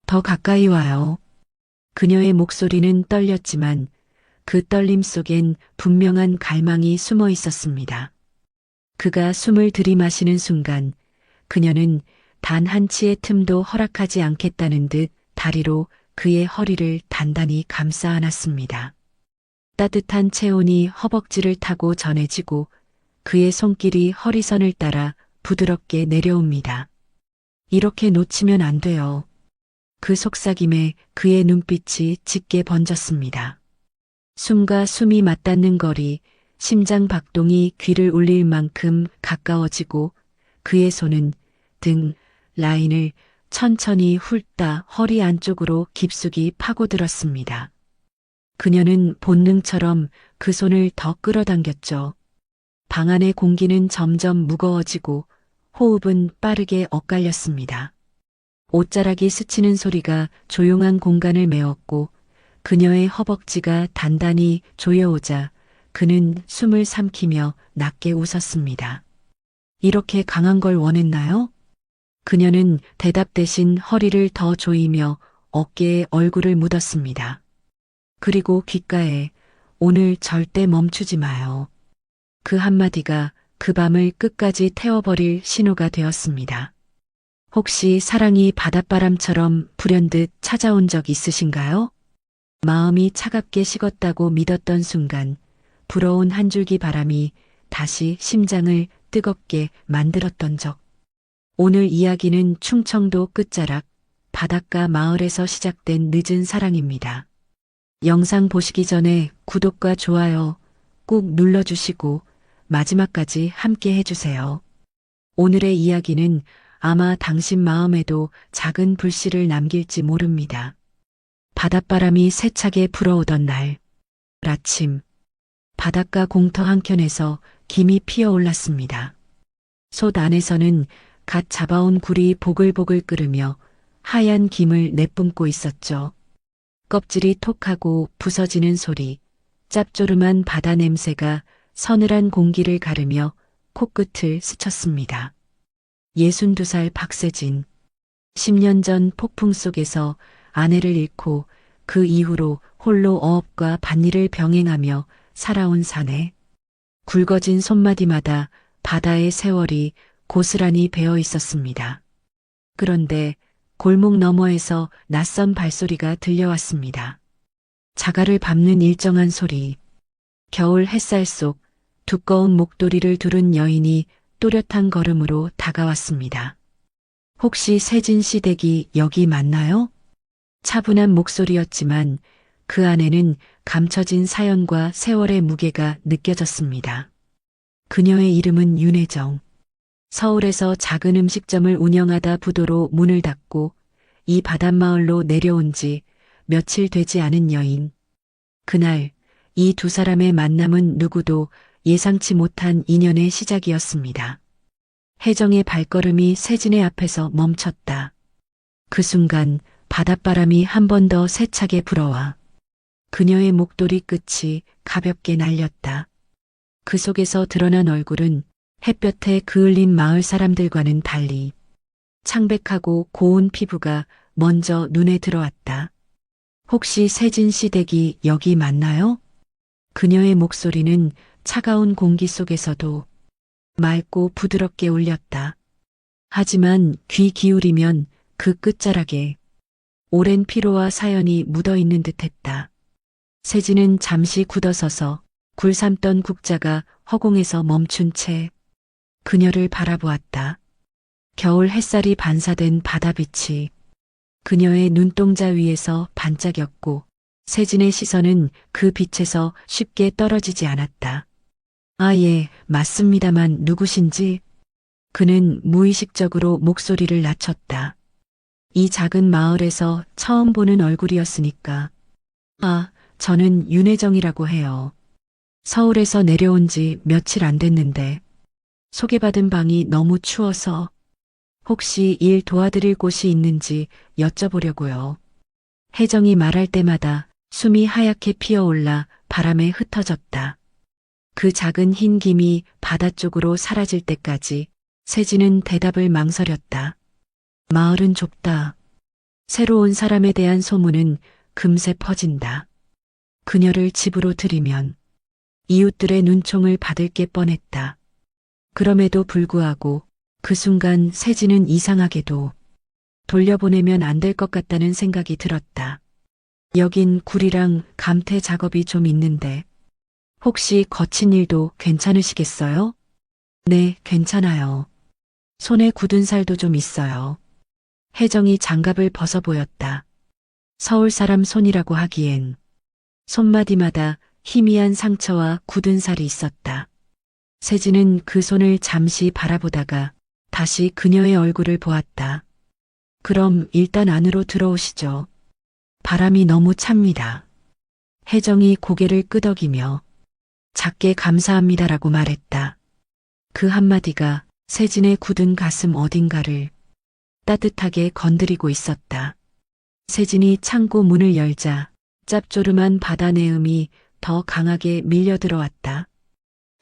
더 가까이 와요. 그녀의 목소리는 떨렸지만 그 떨림 속엔 분명한 갈망이 숨어 있었습니다. 그가 숨을 들이마시는 순간 그녀는 단 한 치의 틈도 허락하지 않겠다는 듯 다리로 그의 허리를 단단히 감싸 안았습니다. 따뜻한 체온이 허벅지를 타고 전해지고 그의 손길이 허리선을 따라 부드럽게 내려옵니다. 이렇게 놓치면 안 돼요. 그 속삭임에 그의 눈빛이 짙게 번졌습니다. 숨과 숨이 맞닿는 거리, 심장 박동이 귀를 울릴 만큼 가까워지고 그의 손은 등 라인을 천천히 훑다 허리 안쪽으로 깊숙이 파고들었습니다. 그녀는 본능처럼 그 손을 더 끌어당겼죠. 방 안의 공기는 점점 무거워지고 호흡은 빠르게 엇갈렸습니다. 옷자락이 스치는 소리가 조용한 공간을 메웠고 그녀의 허벅지가 단단히 조여오자 그는 숨을 삼키며 낮게 웃었습니다. 이렇게 강한 걸 원했나요? 그녀는 대답 대신 허리를 더 조이며 어깨에 얼굴을 묻었습니다. 그리고 귓가에 오늘 절대 멈추지 마요. 그 한마디가 그 밤을 끝까지 태워버릴 신호가 되었습니다. 혹시 사랑이 바닷바람처럼 불현듯 찾아온 적 있으신가요? 마음이 차갑게 식었다고 믿었던 순간 불어온 한 줄기 바람이 다시 심장을 뜨겁게 만들었던 적. 오늘 이야기는 충청도 끝자락 바닷가 마을에서 시작된 늦은 사랑입니다. 영상 보시기 전에 구독과 좋아요 꾹 눌러주시고 마지막까지 함께 해주세요. 오늘의 이야기는 아마 당신 마음에도 작은 불씨를 남길지 모릅니다. 바닷바람이 세차게 불어오던 날 아침 바닷가 공터 한켠에서 김이 피어올랐습니다. 솥 안에서는 갓 잡아온 굴이 보글보글 끓으며 하얀 김을 내뿜고 있었죠. 껍질이 톡하고 부서지는 소리, 짭조름한 바다 냄새가 서늘한 공기를 가르며 코끝을 스쳤습니다. 62살 박세진. 10년 전 폭풍 속에서 아내를 잃고 그 이후로 홀로 어업과 밭일을 병행하며 살아온 사내. 굵어진 손마디마다 바다의 세월이 고스란히 배어 있었습니다. 그런데 골목 너머에서 낯선 발소리가 들려왔습니다. 자갈을 밟는 일정한 소리. 겨울 햇살 속 두꺼운 목도리를 두른 여인이 또렷한 걸음으로 다가왔습니다. 혹시 세진 씨 댁이 여기 맞나요? 차분한 목소리였지만 그 안에는 감춰진 사연과 세월의 무게가 느껴졌습니다. 그녀의 이름은 윤혜정. 서울에서 작은 음식점을 운영하다 부도로 문을 닫고 이 바닷마을로 내려온 지 며칠 되지 않은 여인. 그날 이 두 사람의 만남은 누구도 예상치 못한 인연의 시작이었습니다. 혜정의 발걸음이 세진의 앞에서 멈췄다. 그 순간 바닷바람이 한 번 더 세차게 불어와 그녀의 목도리 끝이 가볍게 날렸다. 그 속에서 드러난 얼굴은 햇볕에 그을린 마을 사람들과는 달리 창백하고 고운 피부가 먼저 눈에 들어왔다. 혹시 세진 씨 댁이 여기 맞나요? 그녀의 목소리는 차가운 공기 속에서도 맑고 부드럽게 울렸다. 하지만 귀 기울이면 그 끝자락에 오랜 피로와 사연이 묻어있는 듯했다. 세진은 잠시 굳어서서 굴 삶던 국자가 허공에서 멈춘 채 그녀를 바라보았다. 겨울 햇살이 반사된 바다빛이 그녀의 눈동자 위에서 반짝였고 세진의 시선은 그 빛에서 쉽게 떨어지지 않았다. 아, 예, 맞습니다만 누구신지? 그는 무의식적으로 목소리를 낮췄다. 이 작은 마을에서 처음 보는 얼굴이었으니까. 아, 저는 윤혜정이라고 해요. 서울에서 내려온 지 며칠 안 됐는데 소개받은 방이 너무 추워서 혹시 일 도와드릴 곳이 있는지 여쭤보려고요. 혜정이 말할 때마다 숨이 하얗게 피어올라 바람에 흩어졌다. 그 작은 흰 김이 바다 쪽으로 사라질 때까지 세진은 대답을 망설였다. 마을은 좁다. 새로운 사람에 대한 소문은 금세 퍼진다. 그녀를 집으로 들이면 이웃들의 눈총을 받을 게 뻔했다. 그럼에도 불구하고 그 순간 세진은 이상하게도 돌려보내면 안 될 것 같다는 생각이 들었다. 여긴 굴이랑 감태 작업이 좀 있는데 혹시 거친 일도 괜찮으시겠어요? 네, 괜찮아요. 손에 굳은 살도 좀 있어요. 혜정이 장갑을 벗어 보였다. 서울 사람 손이라고 하기엔 손마디마다 희미한 상처와 굳은 살이 있었다. 세진은 그 손을 잠시 바라보다가 다시 그녀의 얼굴을 보았다. 그럼 일단 안으로 들어오시죠. 바람이 너무 찹니다. 혜정이 고개를 끄덕이며 작게 감사합니다라고 말했다. 그 한마디가 세진의 굳은 가슴 어딘가를 따뜻하게 건드리고 있었다. 세진이 창고 문을 열자 짭조름한 바다 내음이 더 강하게 밀려 들어왔다.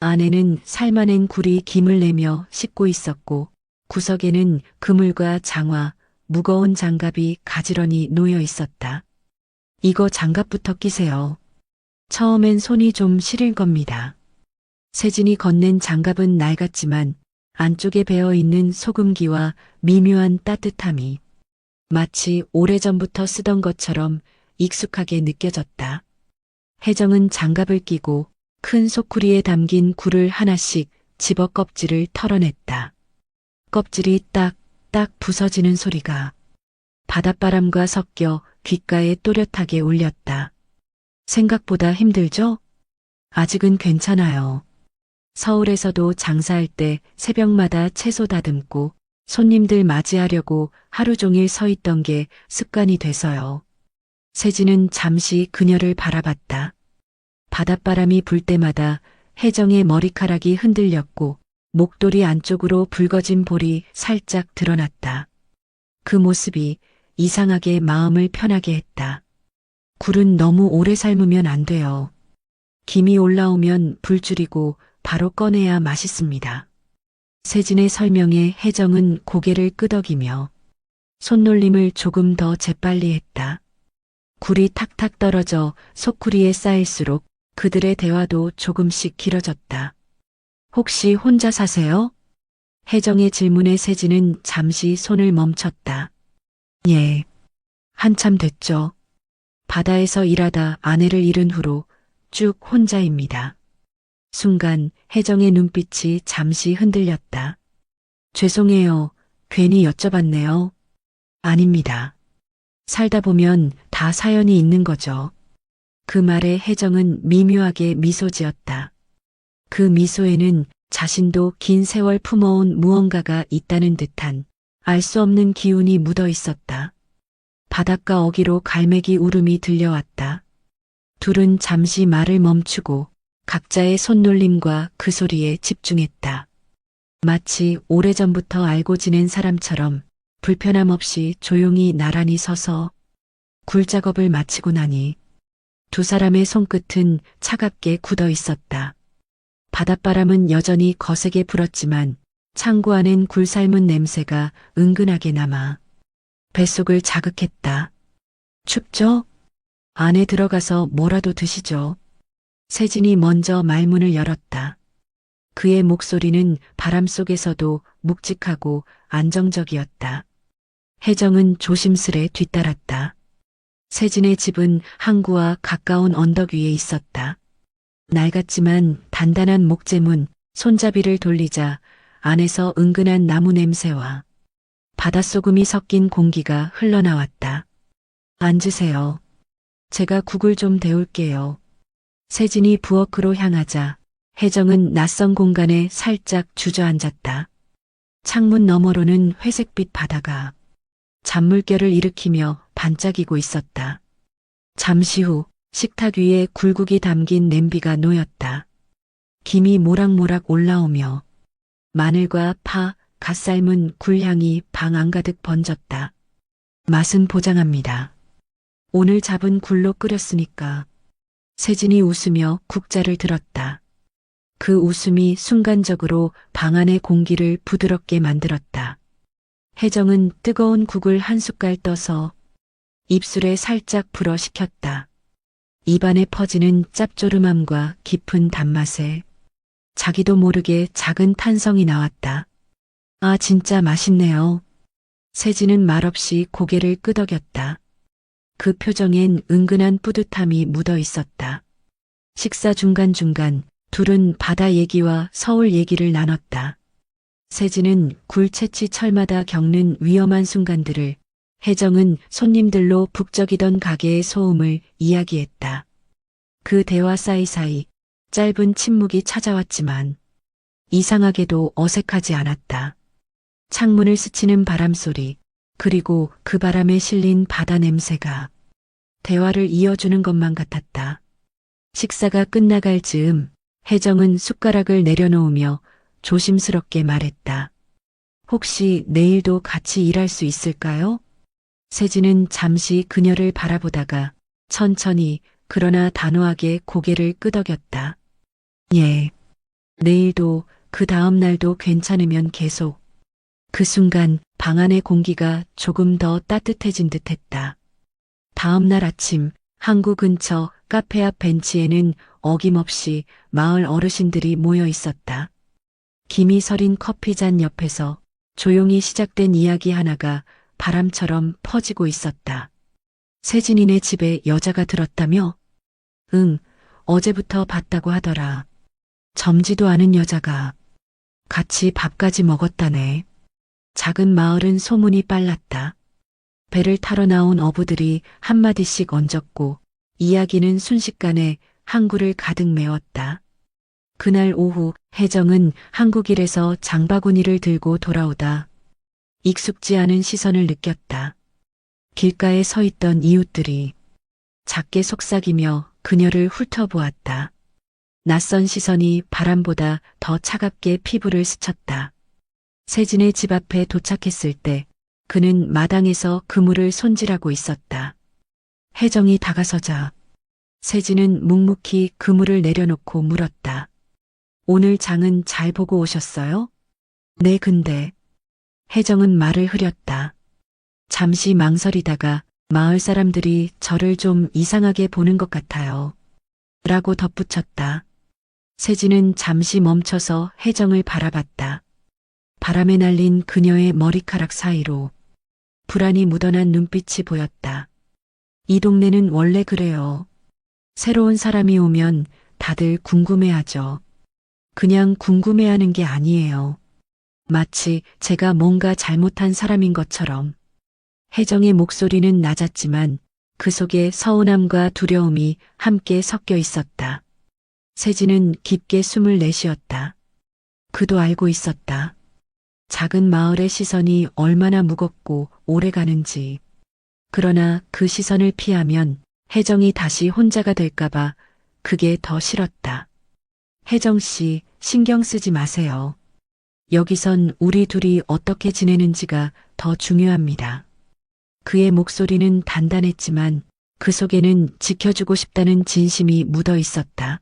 안에는 살만한 굴이 김을 내며 씻고 있었고 구석에는 그물과 장화, 무거운 장갑이 가지런히 놓여 있었다. 이거 장갑부터 끼세요. 처음엔 손이 좀 시릴 겁니다. 세진이 건넨 장갑은 낡았지만 안쪽에 배어있는 소금기와 미묘한 따뜻함이 마치 오래전부터 쓰던 것처럼 익숙하게 느껴졌다. 혜정은 장갑을 끼고 큰 소쿠리에 담긴 굴을 하나씩 집어 껍질을 털어냈다. 껍질이 딱딱 부서지는 소리가 바닷바람과 섞여 귓가에 또렷하게 울렸다. 생각보다 힘들죠? 아직은 괜찮아요. 서울에서도 장사할 때 새벽마다 채소 다듬고 손님들 맞이하려고 하루 종일 서 있던 게 습관이 돼서요. 세진은 잠시 그녀를 바라봤다. 바닷바람이 불 때마다 혜정의 머리카락이 흔들렸고 목도리 안쪽으로 붉어진 볼이 살짝 드러났다. 그 모습이 이상하게 마음을 편하게 했다. 굴은 너무 오래 삶으면 안 돼요. 김이 올라오면 불 줄이고 바로 꺼내야 맛있습니다. 세진의 설명에 혜정은 고개를 끄덕이며 손놀림을 조금 더 재빨리 했다. 굴이 탁탁 떨어져 소쿠리에 쌓일수록 그들의 대화도 조금씩 길어졌다. 혹시 혼자 사세요? 혜정의 질문에 세진은 잠시 손을 멈췄다. 예. 한참 됐죠. 바다에서 일하다 아내를 잃은 후로 쭉 혼자입니다. 순간 혜정의 눈빛이 잠시 흔들렸다. 죄송해요. 괜히 여쭤봤네요. 아닙니다. 살다 보면 다 사연이 있는 거죠. 그 말에 혜정은 미묘하게 미소 지었다. 그 미소에는 자신도 긴 세월 품어온 무언가가 있다는 듯한 알 수 없는 기운이 묻어 있었다. 바닷가 어귀로 갈매기 울음이 들려왔다. 둘은 잠시 말을 멈추고 각자의 손놀림과 그 소리에 집중했다. 마치 오래전부터 알고 지낸 사람처럼 불편함 없이 조용히 나란히 서서 굴작업을 마치고 나니 두 사람의 손끝은 차갑게 굳어 있었다. 바닷바람은 여전히 거세게 불었지만 창고 안엔 굴 삶은 냄새가 은근하게 남아 뱃속을 자극했다. 춥죠? 안에 들어가서 뭐라도 드시죠. 세진이 먼저 말문을 열었다. 그의 목소리는 바람 속에서도 묵직하고 안정적이었다. 혜정은 조심스레 뒤따랐다. 세진의 집은 항구와 가까운 언덕 위에 있었다. 낡았지만 단단한 목재문, 손잡이를 돌리자 안에서 은근한 나무 냄새와 바닷소금이 섞인 공기가 흘러나왔다. 앉으세요. 제가 국을 좀 데울게요. 세진이 부엌으로 향하자 혜정은 낯선 공간에 살짝 주저앉았다. 창문 너머로는 회색빛 바다가 잔물결을 일으키며 반짝이고 있었다. 잠시 후 식탁 위에 굴국이 담긴 냄비가 놓였다. 김이 모락모락 올라오며 마늘과 파, 갓 삶은 굴향이 방 안가득 번졌다. 맛은 보장합니다. 오늘 잡은 굴로 끓였으니까. 세진이 웃으며 국자를 들었다. 그 웃음이 순간적으로 방 안의 공기를 부드럽게 만들었다. 혜정은 뜨거운 국을 한 숟갈 떠서 입술에 살짝 불어식혔다. 입안에 퍼지는 짭조름함과 깊은 단맛에 자기도 모르게 작은 탄성이 나왔다. 아, 진짜 맛있네요. 세진은 말없이 고개를 끄덕였다. 그 표정엔 은근한 뿌듯함이 묻어 있었다. 식사 중간중간 둘은 바다 얘기와 서울 얘기를 나눴다. 세진은 굴채취 철마다 겪는 위험한 순간들을, 혜정은 손님들로 북적이던 가게의 소음을 이야기했다. 그 대화 사이사이 짧은 침묵이 찾아왔지만 이상하게도 어색하지 않았다. 창문을 스치는 바람 소리, 그리고 그 바람에 실린 바다 냄새가 대화를 이어주는 것만 같았다. 식사가 끝나갈 즈음 혜정은 숟가락을 내려놓으며 조심스럽게 말했다. 혹시 내일도 같이 일할 수 있을까요? 세진은 잠시 그녀를 바라보다가 천천히 그러나 단호하게 고개를 끄덕였다. 예. 내일도 그 다음 날도 괜찮으면 계속. 그 순간 방 안의 공기가 조금 더 따뜻해진 듯했다. 다음 날 아침 항구 근처 카페 앞 벤치에는 어김없이 마을 어르신들이 모여 있었다. 김이 서린 커피잔 옆에서 조용히 시작된 이야기 하나가 바람처럼 퍼지고 있었다. 세진이네 집에 여자가 들었다며? 응, 어제부터 봤다고 하더라. 젊지도 않은 여자가. 같이 밥까지 먹었다네. 작은 마을은 소문이 빨랐다. 배를 타러 나온 어부들이 한마디씩 얹었고 이야기는 순식간에 항구를 가득 메웠다. 그날 오후 혜정은 항구길에서 장바구니를 들고 돌아오다 익숙지 않은 시선을 느꼈다. 길가에 서 있던 이웃들이 작게 속삭이며 그녀를 훑어보았다. 낯선 시선이 바람보다 더 차갑게 피부를 스쳤다. 세진의 집 앞에 도착했을 때 그는 마당에서 그물을 손질하고 있었다. 혜정이 다가서자 세진은 묵묵히 그물을 내려놓고 물었다. 오늘 장은 잘 보고 오셨어요? 네, 근데. 혜정은 말을 흐렸다. 잠시 망설이다가 마을 사람들이 저를 좀 이상하게 보는 것 같아요. 라고 덧붙였다. 세진은 잠시 멈춰서 혜정을 바라봤다. 바람에 날린 그녀의 머리카락 사이로 불안이 묻어난 눈빛이 보였다. 이 동네는 원래 그래요. 새로운 사람이 오면 다들 궁금해하죠. 그냥 궁금해하는 게 아니에요. 마치 제가 뭔가 잘못한 사람인 것처럼. 혜정의 목소리는 낮았지만 그 속에 서운함과 두려움이 함께 섞여 있었다. 세진은 깊게 숨을 내쉬었다. 그도 알고 있었다. 작은 마을의 시선이 얼마나 무겁고 오래 가는지. 그러나 그 시선을 피하면 혜정이 다시 혼자가 될까봐 그게 더 싫었다. 혜정 씨, 신경 쓰지 마세요. 여기선 우리 둘이 어떻게 지내는지가 더 중요합니다. 그의 목소리는 단단했지만 그 속에는 지켜주고 싶다는 진심이 묻어 있었다.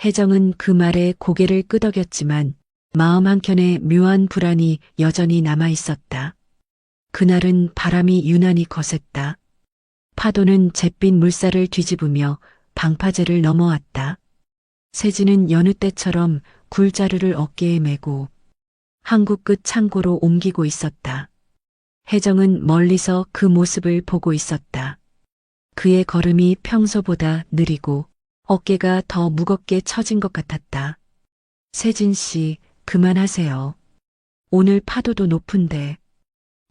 혜정은 그 말에 고개를 끄덕였지만 마음 한켠에 묘한 불안이 여전히 남아 있었다. 그날은 바람이 유난히 거셌다. 파도는 잿빛 물살을 뒤집으며 방파제를 넘어왔다. 세진은 여느 때처럼 굴자루를 어깨에 메고 항구 끝 창고로 옮기고 있었다. 혜정은 멀리서 그 모습을 보고 있었다. 그의 걸음이 평소보다 느리고 어깨가 더 무겁게 처진 것 같았다. 세진 씨, 그만하세요. 오늘 파도도 높은데.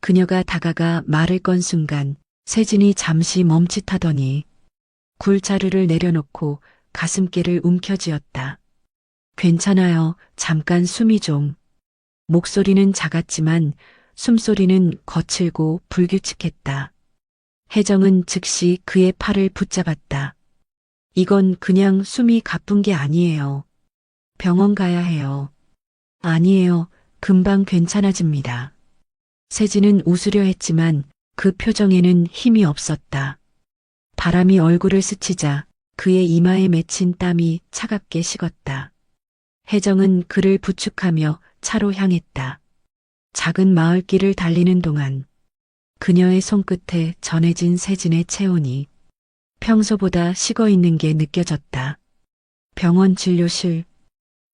그녀가 다가가 말을 건 순간 세진이 잠시 멈칫하더니 굴자루를 내려놓고 가슴께를 움켜쥐었다. 괜찮아요. 잠깐 숨이 좀. 목소리는 작았지만 숨소리는 거칠고 불규칙했다. 혜정은 즉시 그의 팔을 붙잡았다. 이건 그냥 숨이 가쁜 게 아니에요. 병원 가야 해요. 아니에요. 금방 괜찮아집니다. 세진은 웃으려 했지만 그 표정에는 힘이 없었다. 바람이 얼굴을 스치자 그의 이마에 맺힌 땀이 차갑게 식었다. 혜정은 그를 부축하며 차로 향했다. 작은 마을길을 달리는 동안 그녀의 손끝에 전해진 세진의 체온이 평소보다 식어 있는 게 느껴졌다. 병원 진료실.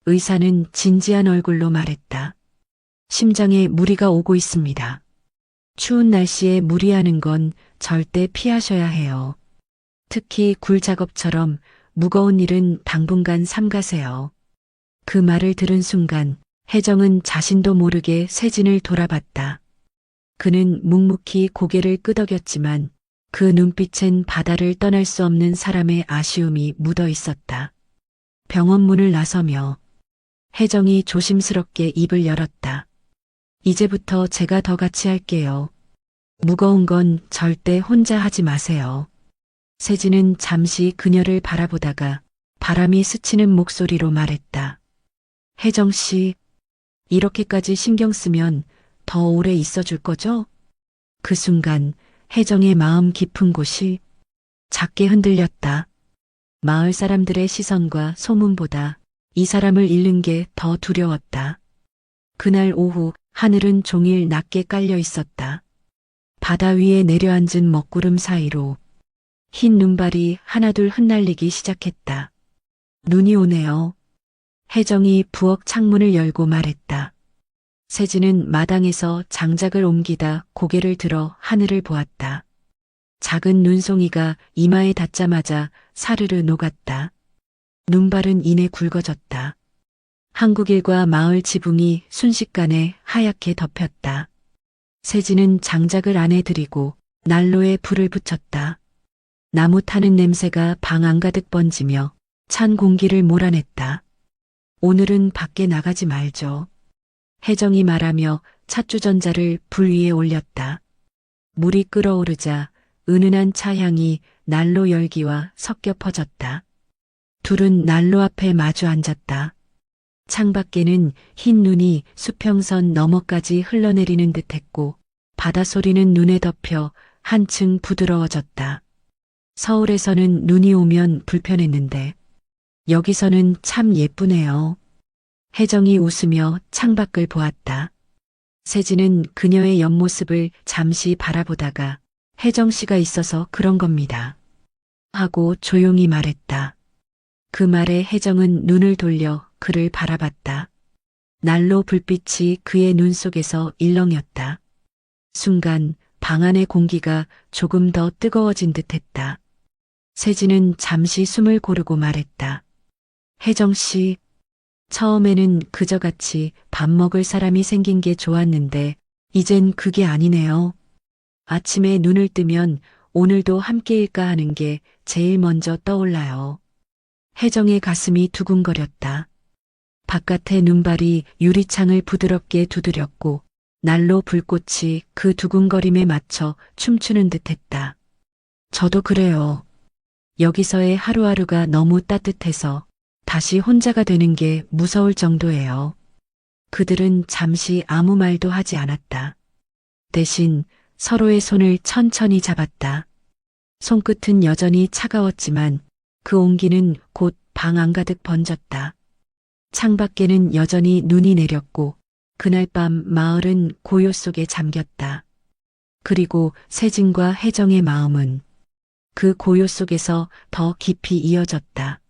의사는 진지한 얼굴로 말했다. 심장에 무리가 오고 있습니다. 추운 날씨에 무리하는 건 절대 피하셔야 해요. 특히 굴 작업처럼 무거운 일은 당분간 삼가세요. 그 말을 들은 순간 혜정은 자신도 모르게 세진을 돌아봤다. 그는 묵묵히 고개를 끄덕였지만 그 눈빛엔 바다를 떠날 수 없는 사람의 아쉬움이 묻어 있었다. 병원 문을 나서며 혜정이 조심스럽게 입을 열었다. 이제부터 제가 더 같이 할게요. 무거운 건 절대 혼자 하지 마세요. 세진은 잠시 그녀를 바라보다가 바람이 스치는 목소리로 말했다. 혜정 씨, 이렇게까지 신경 쓰면 더 오래 있어 줄 거죠? 그 순간 혜정의 마음 깊은 곳이 작게 흔들렸다. 마을 사람들의 시선과 소문보다 이 사람을 잃는 게 더 두려웠다. 그날 오후 하늘은 종일 낮게 깔려 있었다. 바다 위에 내려앉은 먹구름 사이로 흰 눈발이 하나둘 흩날리기 시작했다. 눈이 오네요. 혜정이 부엌 창문을 열고 말했다. 세진은 마당에서 장작을 옮기다 고개를 들어 하늘을 보았다. 작은 눈송이가 이마에 닿자마자 사르르 녹았다. 눈발은 이내 굵어졌다. 한국일과 마을 지붕이 순식간에 하얗게 덮였다. 세진은 장작을 안에 들이고 난로에 불을 붙였다. 나무 타는 냄새가 방 안가득 번지며 찬 공기를 몰아냈다. 오늘은 밖에 나가지 말죠. 혜정이 말하며 찻주전자를 불 위에 올렸다. 물이 끓어오르자 은은한 차향이 난로 열기와 섞여 퍼졌다. 둘은 난로 앞에 마주 앉았다. 창밖에는 흰 눈이 수평선 너머까지 흘러내리는 듯했고 바닷소리는 눈에 덮여 한층 부드러워졌다. 서울에서는 눈이 오면 불편했는데 여기서는 참 예쁘네요. 혜정이 웃으며 창밖을 보았다. 세진은 그녀의 옆모습을 잠시 바라보다가 혜정 씨가 있어서 그런 겁니다. 하고 조용히 말했다. 그 말에 혜정은 눈을 돌려 그를 바라봤다. 난로 불빛이 그의 눈 속에서 일렁였다. 순간 방 안의 공기가 조금 더 뜨거워진 듯했다. 세진은 잠시 숨을 고르고 말했다. 혜정 씨, 처음에는 그저같이 밥 먹을 사람이 생긴 게 좋았는데 이젠 그게 아니네요. 아침에 눈을 뜨면 오늘도 함께일까 하는 게 제일 먼저 떠올라요. 혜정의 가슴이 두근거렸다. 바깥의 눈발이 유리창을 부드럽게 두드렸고 난로 불꽃이 그 두근거림에 맞춰 춤추는 듯했다. 저도 그래요. 여기서의 하루하루가 너무 따뜻해서 다시 혼자가 되는 게 무서울 정도예요. 그들은 잠시 아무 말도 하지 않았다. 대신 서로의 손을 천천히 잡았다. 손끝은 여전히 차가웠지만 그 온기는 곧 방 안가득 번졌다. 창밖에는 여전히 눈이 내렸고 그날 밤 마을은 고요 속에 잠겼다. 그리고 세진과 혜정의 마음은 그 고요 속에서 더 깊이 이어졌다.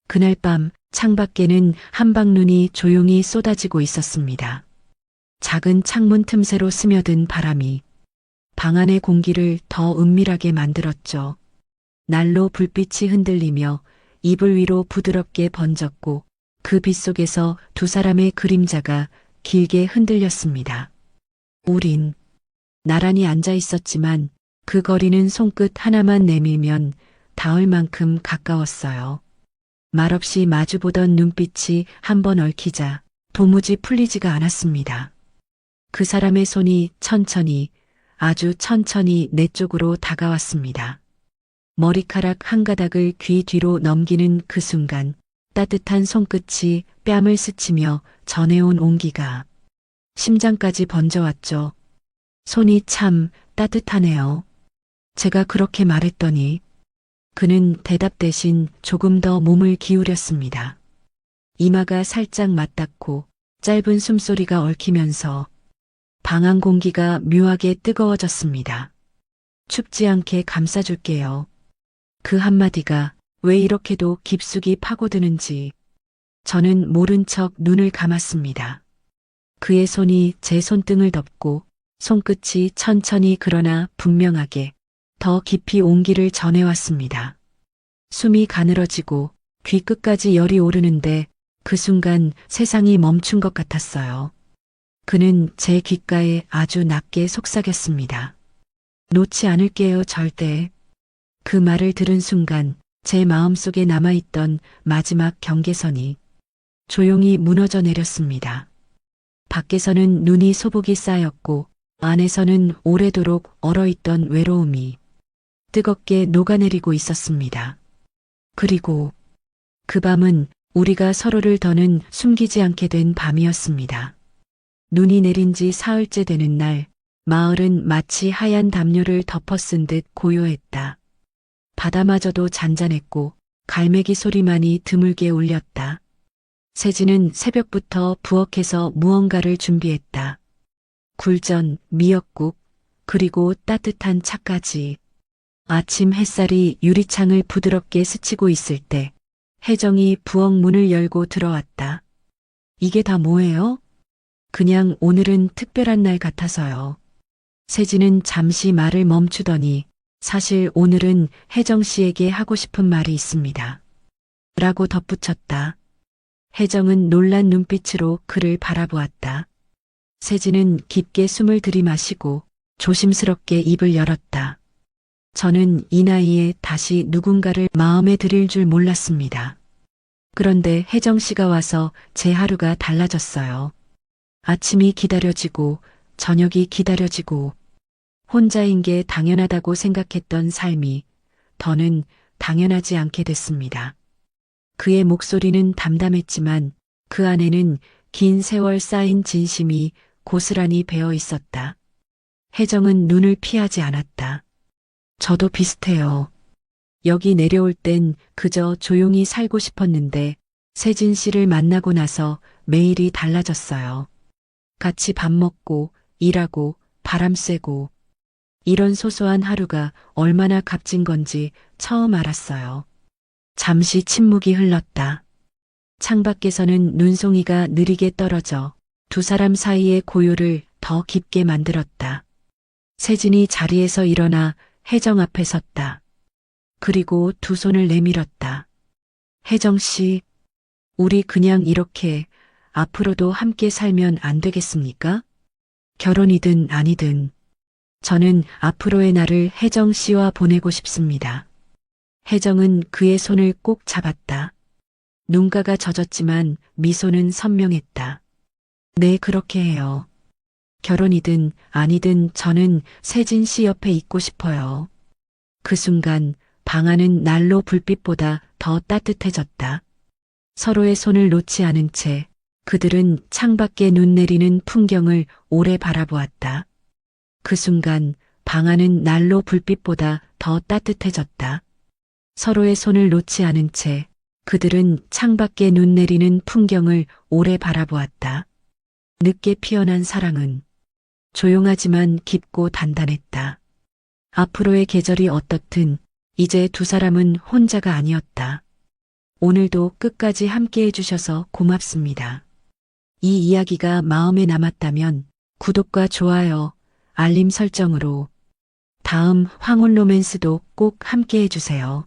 그날 밤 창밖에는 한방눈이 조용히 쏟아지고 있었습니다. 작은 창문 틈새로 스며든 바람이 방 안의 공기를 더 은밀하게 만들었죠. 난로 불빛이 흔들리며 이불 위로 부드럽게 번졌고 그 빛 속에서 두 사람의 그림자가 길게 흔들렸습니다. 우린 나란히 앉아 있었지만 그 거리는 손끝 하나만 내밀면 닿을 만큼 가까웠어요. 말없이 마주보던 눈빛이 한번 얽히자 도무지 풀리지가 않았습니다. 그 사람의 손이 천천히, 아주 천천히 내 쪽으로 다가왔습니다. 머리카락 한 가닥을 귀 뒤로 넘기는 그 순간 따뜻한 손끝이 뺨을 스치며 전해온 온기가 심장까지 번져왔죠. 손이 참 따뜻하네요. 제가 그렇게 말했더니 그는 대답 대신 조금 더 몸을 기울였습니다. 이마가 살짝 맞닿고 짧은 숨소리가 얽히면서 방 안 공기가 묘하게 뜨거워졌습니다. 춥지 않게 감싸줄게요. 그 한마디가 왜 이렇게도 깊숙이 파고드는지 저는 모른 척 눈을 감았습니다. 그의 손이 제 손등을 덮고 손끝이 천천히 그러나 분명하게 더 깊이 온기를 전해왔습니다. 숨이 가늘어지고 귀끝까지 열이 오르는데 그 순간 세상이 멈춘 것 같았어요. 그는 제 귓가에 아주 낮게 속삭였습니다. 놓지 않을게요, 절대. 그 말을 들은 순간 제 마음속에 남아있던 마지막 경계선이 조용히 무너져 내렸습니다. 밖에서는 눈이 소복이 쌓였고 안에서는 오래도록 얼어있던 외로움이 뜨겁게 녹아내리고 있었습니다. 그리고 그 밤은 우리가 서로를 더는 숨기지 않게 된 밤이었습니다. 눈이 내린 지 사흘째 되는 날, 마을은 마치 하얀 담요를 덮어쓴 듯 고요했다. 바다마저도 잔잔했고 갈매기 소리만이 드물게 울렸다. 세진은 새벽부터 부엌에서 무언가를 준비했다. 굴전, 미역국, 그리고 따뜻한 차까지. 아침 햇살이 유리창을 부드럽게 스치고 있을 때 혜정이 부엌 문을 열고 들어왔다. 이게 다 뭐예요? 그냥 오늘은 특별한 날 같아서요. 세진은 잠시 말을 멈추더니 사실 오늘은 혜정 씨에게 하고 싶은 말이 있습니다. 라고 덧붙였다. 혜정은 놀란 눈빛으로 그를 바라보았다. 세진은 깊게 숨을 들이마시고 조심스럽게 입을 열었다. 저는 이 나이에 다시 누군가를 마음에 들일 줄 몰랐습니다. 그런데 혜정 씨가 와서 제 하루가 달라졌어요. 아침이 기다려지고 저녁이 기다려지고 혼자인 게 당연하다고 생각했던 삶이 더는 당연하지 않게 됐습니다. 그의 목소리는 담담했지만 그 안에는 긴 세월 쌓인 진심이 고스란히 배어 있었다. 혜정은 눈을 피하지 않았다. 저도 비슷해요. 여기 내려올 땐 그저 조용히 살고 싶었는데 세진 씨를 만나고 나서 매일이 달라졌어요. 같이 밥 먹고 일하고 바람 쐬고 이런 소소한 하루가 얼마나 값진 건지 처음 알았어요. 잠시 침묵이 흘렀다. 창밖에서는 눈송이가 느리게 떨어져 두 사람 사이의 고요를 더 깊게 만들었다. 세진이 자리에서 일어나 혜정 앞에 섰다. 그리고 두 손을 내밀었다. 혜정 씨, 우리 그냥 이렇게 앞으로도 함께 살면 안 되겠습니까? 결혼이든 아니든 저는 앞으로의 날을 혜정 씨와 보내고 싶습니다. 혜정은 그의 손을 꼭 잡았다. 눈가가 젖었지만 미소는 선명했다. 네, 그렇게 해요. 결혼이든 아니든 저는 세진 씨 옆에 있고 싶어요. 그 순간 방 안은 난로 불빛보다 더 따뜻해졌다. 서로의 손을 놓지 않은 채 그들은 창밖에 눈 내리는 풍경을 오래 바라보았다. 그 순간 방 안은 난로 불빛보다 더 따뜻해졌다. 서로의 손을 놓지 않은 채 그들은 창밖에 눈 내리는 풍경을 오래 바라보았다. 늦게 피어난 사랑은 조용하지만 깊고 단단했다. 앞으로의 계절이 어떻든 이제 두 사람은 혼자가 아니었다. 오늘도 끝까지 함께 해주셔서 고맙습니다. 이 이야기가 마음에 남았다면 구독과 좋아요, 알림 설정으로 다음 황혼 로맨스도 꼭 함께 해주세요.